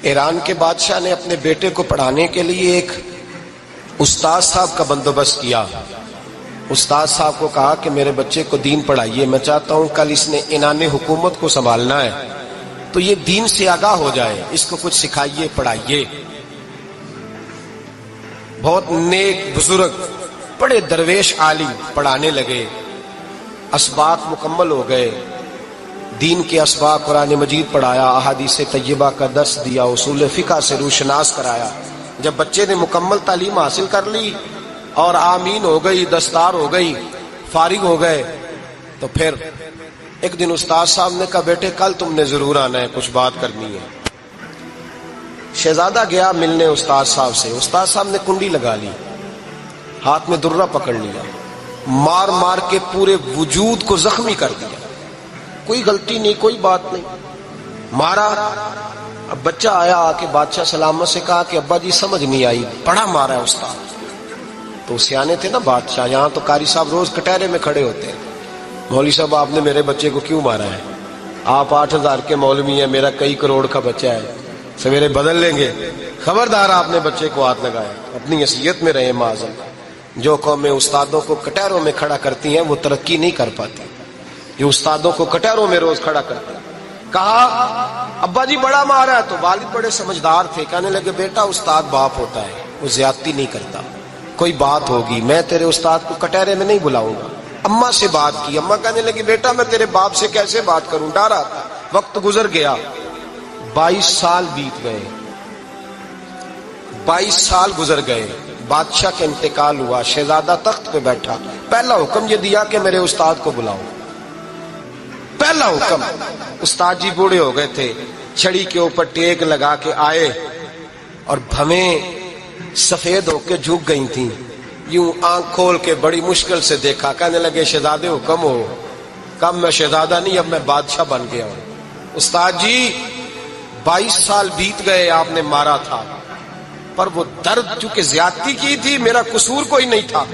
ایران کے بادشاہ نے اپنے بیٹے کو پڑھانے کے لیے ایک استاد صاحب کا بندوبست کیا. استاد صاحب کو کہا کہ میرے بچے کو دین پڑھائیے، میں چاہتا ہوں کل اس نے عنان حکومت کو سنبھالنا ہے تو یہ دین سے آگاہ ہو جائے، اس کو کچھ سکھائیے، پڑھائیے. بہت نیک بزرگ بڑے درویش عالم پڑھانے لگے، اسباق مکمل ہو گئے، دین کے اسباق قرآن مجید پڑھایا، احادیث طیبہ کا درس دیا، اصول فقہ سے روشناس کرایا. جب بچے نے مکمل تعلیم حاصل کر لی اور آمین ہو گئی، دستار ہو گئی، فارغ ہو گئے، تو پھر ایک دن استاد صاحب نے کہا بیٹے کل تم نے ضرور آنا ہے، کچھ بات کرنی ہے. شہزادہ گیا ملنے استاد صاحب سے. استاد صاحب نے کنڈی لگا لی، ہاتھ میں درہ پکڑ لیا، مار مار کے پورے وجود کو زخمی کر دیا. کوئی غلطی نہیں، کوئی بات نہیں، مارا. اب بچہ آیا آ کے بادشاہ سلامت سے کہا کہ ابا جی سمجھ نہیں آئی، بڑا مارا ہے استاد. تو سیانے تھے نا بادشاہ، یہاں تو قاری صاحب روز کٹہرے میں کھڑے ہوتے ہیں، مولوی صاحب آپ نے میرے بچے کو کیوں مارا ہے؟ آپ 8,000 کے مولوی ہیں، میرا کئی کروڑ کا بچہ ہے، سویرے بدل لیں گے. خبردار آپ نے بچے کو ہاتھ لگایا، اپنی حیثیت میں رہے معاذ. جو قومیں استادوں کو کٹہروں میں کھڑا کرتی ہیں وہ ترقی نہیں کر پاتی. جو استادوں کو کٹہروں میں روز کھڑا کرتے ہیں. کہا ابا جی بڑا مارا ہے، تو والد بڑے سمجھدار تھے، کہنے لگے بیٹا استاد باپ ہوتا ہے، وہ زیادتی نہیں کرتا، کوئی بات ہوگی میں تیرے استاد کو کٹہرے میں نہیں بلاؤں گا. اماں سے بات کی، اماں کہنے لگی بیٹا میں تیرے باپ سے کیسے بات کروں، ڈرا. وقت گزر گیا، 22 سال بیت گئے، 22 سال گزر گئے. بادشاہ کا انتقال ہوا، شہزادہ تخت پہ بیٹھا. پہلا حکم یہ دیا کہ میرے استاد کو بلاؤ. پہلا حکم. استاد جی بوڑھے ہو گئے تھے، چھڑی کے اوپر ٹیک لگا کے آئے اور بھویں سفید ہو کے جھک گئی تھیں. یوں آنکھ کھول کے بڑی مشکل سے دیکھا، کہنے لگے شہزادے حکم ہو. کم میں شہزادہ نہیں، اب میں بادشاہ بن گیا ہوں. استاد جی 22 سال بیت گئے، آپ نے مارا تھا، پر وہ درد چونکہ زیادتی کی تھی، میرا قصور کوئی نہیں تھا،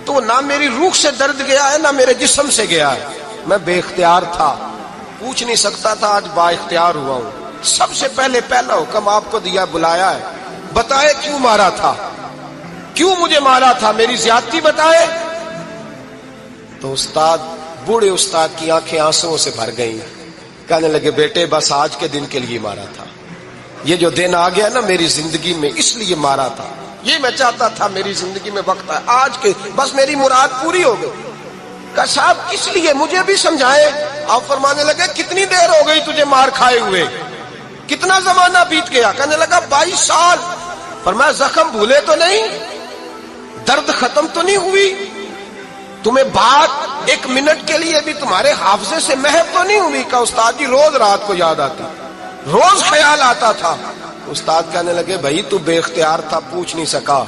تو نہ میری روح سے درد گیا ہے نہ میرے جسم سے گیا ہے. میں بے اختیار تھا، پوچھ نہیں سکتا تھا، آج با اختیار ہوا ہوں. سب سے پہلے پہلا حکم آپ کو دیا، بلایا ہے، بتائے کیوں مارا تھا، کیوں مجھے مارا تھا، میری زیادتی بتائے. تو استاد بوڑھے استاد کی آنکھیں آنسوؤں سے بھر گئیں. کہنے لگے بیٹے بس آج کے دن کے لیے مارا تھا، یہ جو دن آ گیا نا میری زندگی میں اس لیے مارا تھا، یہ میں چاہتا تھا میری زندگی میں وقت ہے، آج کے بس میری مراد پوری ہو گئی. کہ صاحب کس لیے، مجھے بھی سمجھائے. آپ فرمانے لگے کتنی دیر ہو گئی تجھے مار کھائے ہوئے، کتنا زمانہ بیت گیا؟ کہنے لگا 22 سال. فرمایا زخم بھولے تو نہیں، درد ختم تو نہیں ہوئی، تمہیں بات 1 منٹ کے لیے بھی تمہارے حافظے سے محو تو نہیں ہوئی؟ کہ استاد جی روز رات کو یاد آتی، روز خیال آتا تھا. استاد کہنے لگے بھائی تو بے اختیار تھا، پوچھ نہیں سکا،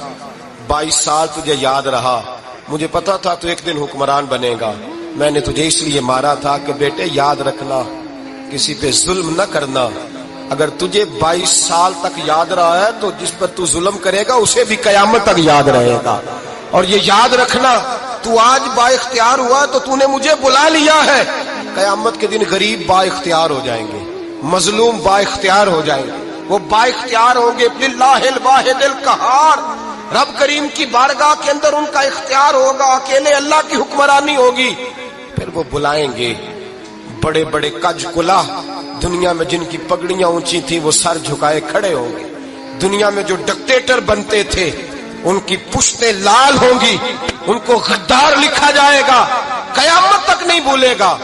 22 سال تجھے یاد رہا، مجھے پتا تھا تو ایک دن حکمران بنے گا. میں نے تجھے اس لیے مارا تھا کہ بیٹے یاد رکھنا، کسی پہ ظلم نہ کرنا. اگر تجھے 22 سال تک یاد رہا ہے تو جس پر تو ظلم کرے گا اسے بھی قیامت تک یاد رہے گا. اور یہ یاد رکھنا تو آج با اختیار ہوا تو تو نے مجھے بلا لیا ہے، قیامت کے دن غریب با اختیار ہو جائیں گے، مظلوم با اختیار ہو جائیں گے. وہ با اختیار ہوں گے للہ الواحد القہار، رب کریم کی بارگاہ کے اندر ان کا اختیار ہوگا، اکیلے اللہ کی حکمرانی ہوگی. پھر وہ بلائیں گے بڑے بڑے کج کلا، دنیا میں جن کی پگڑیاں اونچی تھیں وہ سر جھکائے کھڑے ہوں گے. دنیا میں جو ڈکٹیٹر بنتے تھے ان کی پشتیں لال ہوں گی، ان کو غدار لکھا جائے گا، قیامت تک نہیں بھولے گا.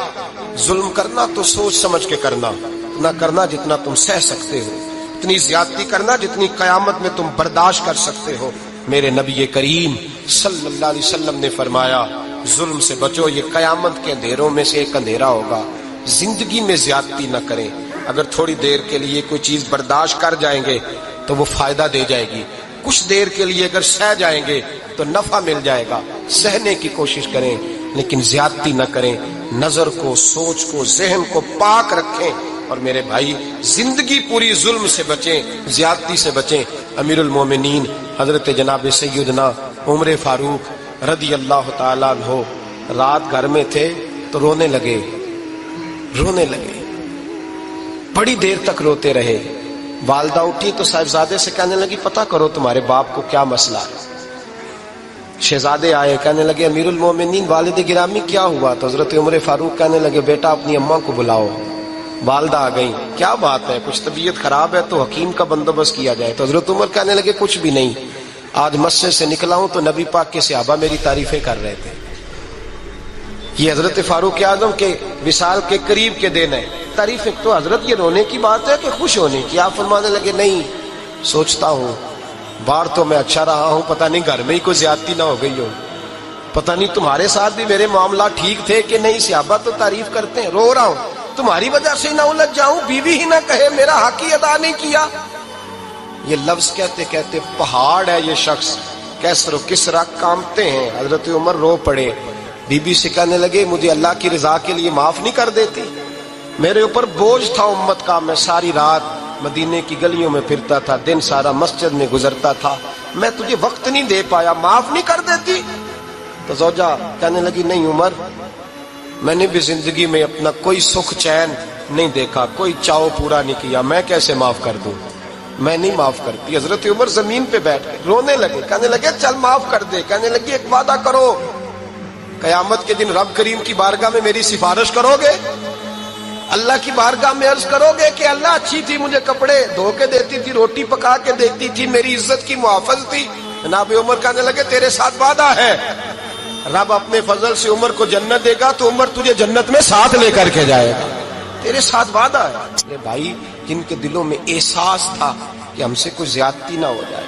ظلم کرنا تو سوچ سمجھ کے کرنا، اتنا کرنا جتنا تم سہ سکتے ہو، اتنی زیادتی کرنا جتنی قیامت میں تم برداشت کر سکتے ہو. میرے نبی کریم صلی اللہ علیہ وسلم نے فرمایا ظلم سے بچو، یہ قیامت کے اندھیروں میں سے ایک اندھیرا ہوگا. زندگی میں زیادتی نہ کریں. اگر تھوڑی دیر کے لیے کوئی چیز برداشت کر جائیں گے تو وہ فائدہ دے جائے گی، کچھ دیر کے لیے اگر سہ جائیں گے تو نفع مل جائے گا. سہنے کی کوشش کریں لیکن زیادتی نہ کریں. نظر کو، سوچ کو، ذہن کو پاک رکھیں. اور میرے بھائی زندگی پوری ظلم سے بچیں، زیادتی سے بچیں. امیر المومنین حضرت جناب سیدنا عمر فاروق رضی اللہ تعالیٰ عنہ رات گھر میں تھے تو رونے لگے، بڑی دیر تک روتے رہے. والدہ اٹھی تو صاحبزادے سے کہنے لگی پتہ کرو تمہارے باپ کو کیا مسئلہ ہے۔ شہزادے آئے، کہنے لگے امیر المومنین والد گرامی کیا ہوا؟ تو حضرت عمر فاروق کہنے لگے بیٹا اپنی اماں کو بلاؤ۔ والدہ آ گئی، کیا بات ہے؟ کچھ طبیعت خراب ہے تو حکیم کا بندوبست کیا جائے۔ تو حضرت عمر کہنے لگے کچھ بھی نہیں، آج مسجد سے نکلا ہوں تو نبی پاک کے صحابہ میری تعریفیں کر رہے تھے۔ یہ حضرت فاروق اعظم کے وصال کے قریب کے دن ہے۔ تعریفیں تو حضرت یہ رونے کی بات ہے کہ خوش ہونے کی؟ آپ فرمانے لگے نہیں، سوچتا ہوں باہر تو میں اچھا رہا ہوں، پتہ نہیں گھر میں ہی کوئی زیادتی نہ ہو گئی ہو، پتہ نہیں تمہارے ساتھ بھی میرے معاملات ٹھیک تھے کہ نہیں، صحابہ تو تعریف کرتے ہیں، رو رہا ہوں تمہاری وجہ سے نہ الجھ جاؤں، بیوی ہی نہ کہے میرا حق ہی ادا نہیں کیا۔ یہ لفظ کہتے کہتے پہاڑ ہے یہ شخص، کیسر و کسرا کانپتے ہیں۔ حضرت عمر رو پڑے، بی بی سے کہنے لگے مجھے اللہ کی رضا کے لیے معاف نہیں کر دیتی؟ میرے اوپر بوجھ تھا امت کا، میں ساری رات مدینے کی گلیوں میں پھرتا تھا، دن سارا مسجد میں گزرتا تھا، میں تجھے وقت نہیں دے پایا، معاف نہیں کر دیتی؟ تو زوجہ کہنے لگی نہیں عمر، میں نے بھی زندگی میں اپنا کوئی سکھ چین نہیں دیکھا، کوئی چاؤ پورا نہیں کیا، میں کیسے معاف کر دوں؟ میں نہیں معاف کرتی۔ حضرت عمر زمین پہ بیٹھ گئے، رونے لگے، کہنے لگے چل معاف کر دے۔ کہنے لگی ایک وعدہ کرو، قیامت کے دن رب کریم کی بارگاہ میں میری سفارش کرو گے؟ اللہ کی بارگاہ میں عرض کرو گے کہ اللہ اچھی تھی، مجھے کپڑے دھو کے دیتی تھی، روٹی پکا کے دیتی تھی، میری عزت کی محافظ تھی؟ جناب عمر کہنے لگے تیرے ساتھ وعدہ ہے، رب اپنے فضل سے عمر کو جنت دے گا تو عمر تجھے جنت میں ساتھ لے کر کے جائے گا، تیرے ساتھ وعدہ ہے۔ میرے بھائی جن کے دلوں میں احساس تھا کہ ہم سے کوئی زیادتی نہ ہو جائے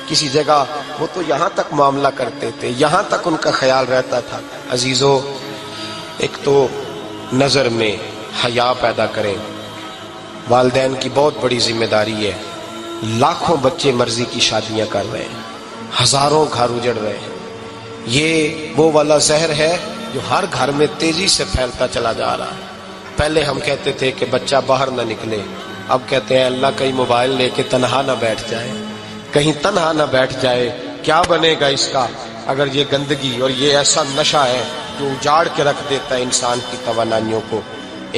کسی جگہ، وہ تو یہاں تک معاملہ کرتے تھے، یہاں تک ان کا خیال رہتا تھا۔ عزیزو، ایک تو نظر میں حیا پیدا کریں، والدین کی بہت بڑی ذمہ داری ہے۔ لاکھوں بچے مرضی کی شادیاں کر رہے ہیں، ہزاروں گھر اجڑ رہے ہیں، یہ وہ والا زہر ہے جو ہر گھر میں تیزی سے پھیلتا چلا جا رہا ہے۔ پہلے ہم کہتے تھے کہ بچہ باہر نہ نکلے، اب کہتے ہیں اللہ کہیں موبائل لے کے تنہا نہ بیٹھ جائے، کہیں تنہا نہ بیٹھ جائے، کیا بنے گا اس کا اگر یہ گندگی اور یہ ایسا نشہ ہے جو اجاڑ کے رکھ دیتا ہے انسان کی توانائیوں کو۔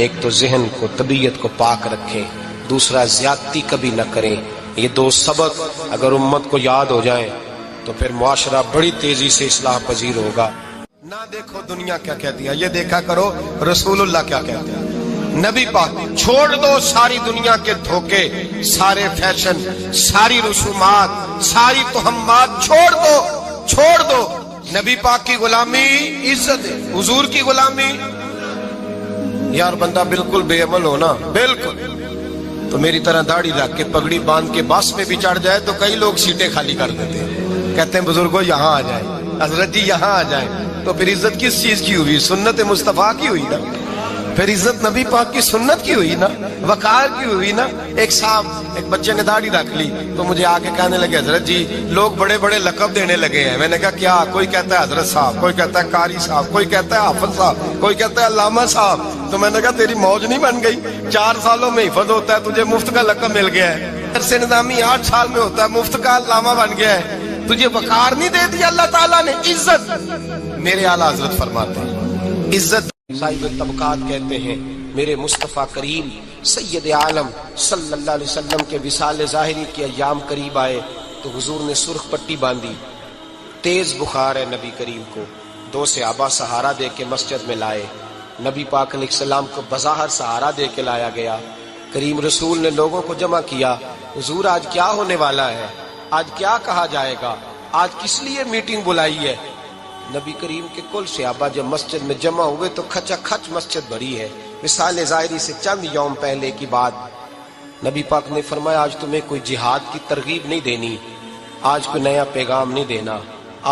ایک تو ذہن کو، طبیعت کو پاک رکھیں، دوسرا زیادتی کبھی نہ کریں۔ یہ دو سبق اگر امت کو یاد ہو جائیں تو پھر معاشرہ بڑی تیزی سے اصلاح پذیر ہوگا۔ نہ دیکھو دنیا کیا کہتی ہے، یہ دیکھا کرو رسول اللہ کیا کہتے ہیں۔ نبی پاک چھوڑ دو ساری دنیا کے دھوکے، سارے فیشن، ساری رسومات، ساری تہمات چھوڑ دو۔ نبی پاک کی غلامی عزت ہے، حضور کی غلامی۔ یار بندہ بالکل بے عمل ہونا، بالکل تو میری طرح داڑھی رکھ کے پگڑی باندھ کے بس میں بھی چڑھ جائے تو کئی لوگ سیٹیں خالی کر دیتے ہیں، کہتے ہیں بزرگوں یہاں آ جائیں، حضرت جی یہاں آ جائیں، تو پھر عزت کس چیز کی ہوئی؟ سنت مصطفیٰ کی ہوئی نا، پھر عزت نبی پاک کی سنت کی ہوئی نا، وقار کی ہوئی نا۔ ایک صاحب ایک بچے نے داڑھی رکھ لی تو مجھے آ کے کہنے لگے حضرت جی لوگ بڑے بڑے لقب دینے لگے ہیں۔ میں نے کہا کیا؟ کوئی کہتا ہے حضرت صاحب، کوئی کہتا ہے قاری صاحب، کوئی کہتا ہے حافظ صاحب، کوئی کہتا ہے علامہ صاحب۔ تو میں نے کہا تیری موج نہیں بن گئی؟ 4 سالوں میں حفظ ہوتا ہے، تجھے مفت کا لقب مل گیا ہے، درس نظامی 8 سال میں ہوتا ہے، مفت کا علامہ بن گیا ہے، تجھے وقار نہیں دے دیا اللہ تعالیٰ نے؟ عزت، میرے اعلیٰ حضرت فرماتے ہیں عزت صاحب طبقات کہتے ہیں میرے مصطفیٰ کریم سید عالم صلی اللہ علیہ وسلم کے وصال ظاہری کے ایام قریب آئے تو حضور نے سرخ پٹی باندھی، تیز بخار ہے نبی کریم کو، 2 صحابہ سہارا دے کے مسجد میں لائے، نبی پاک علیہ السلام کو بظاہر سہارا دے کے لایا گیا۔ کریم رسول نے لوگوں کو جمع کیا، حضور آج کیا ہونے والا ہے، آج کیا کہا جائے گا، آج کس لیے میٹنگ بلائی ہے؟ نبی کریم کے کل صحابہ جب مسجد میں جمع ہوئے تو کھچا کھچ مسجد بھری ہے۔ وصال ظاہری سے چند یوم پہلے کی بات، نبی پاک نے فرمایا آج تمہیں کوئی جہاد کی ترغیب نہیں دینی، آج کوئی نیا پیغام نہیں دینا،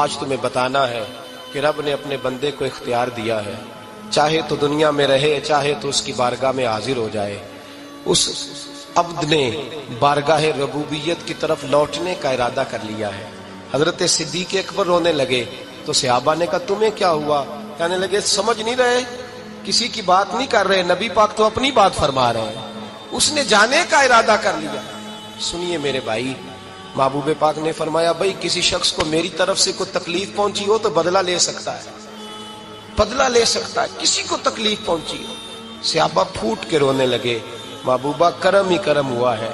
آج تمہیں بتانا ہے کہ رب نے اپنے بندے کو اختیار دیا ہے، چاہے تو دنیا میں رہے، چاہے تو اس کی بارگاہ میں حاضر ہو جائے۔ اس عبد نے بارگاہ ربوبیت کی طرف لوٹنے کا ارادہ کر لیا ہے۔ حضرت صدیق اکبر رونے لگے تو صحابہ نے کہا تمہیں کیا ہوا؟ کہنے لگے سمجھ نہیں رہے، کسی کی بات نہیں کر رہے، نبی پاک تو اپنی بات فرما رہے ہیں، اس نے جانے کا ارادہ کر لیا۔ سنیے میرے بھائی، محبوب پاک نے فرمایا بھائی کسی شخص کو میری طرف سے کوئی تکلیف پہنچی ہو تو بدلہ لے سکتا ہے، بدلہ لے سکتا ہے، کسی کو تکلیف پہنچی ہو۔ صحابہ پھوٹ کے رونے لگے، محبوبہ کرم ہی کرم ہوا ہے،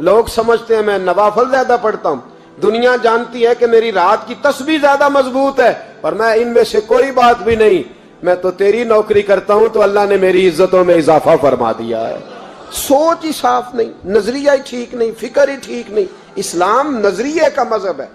لوگ سمجھتے ہیں میں نوافل زیادہ پڑھتا ہوں، دنیا جانتی ہے کہ میری رات کی تسبیح زیادہ مضبوط ہے، اور میں ان میں سے کوئی بات بھی نہیں، میں تو تیری نوکری کرتا ہوں تو اللہ نے میری عزتوں میں اضافہ فرما دیا ہے۔ سوچ ہی صاف نہیں، نظریہ ہی ٹھیک نہیں، فکر ہی ٹھیک نہیں۔ اسلام نظریے کا مذہب ہے۔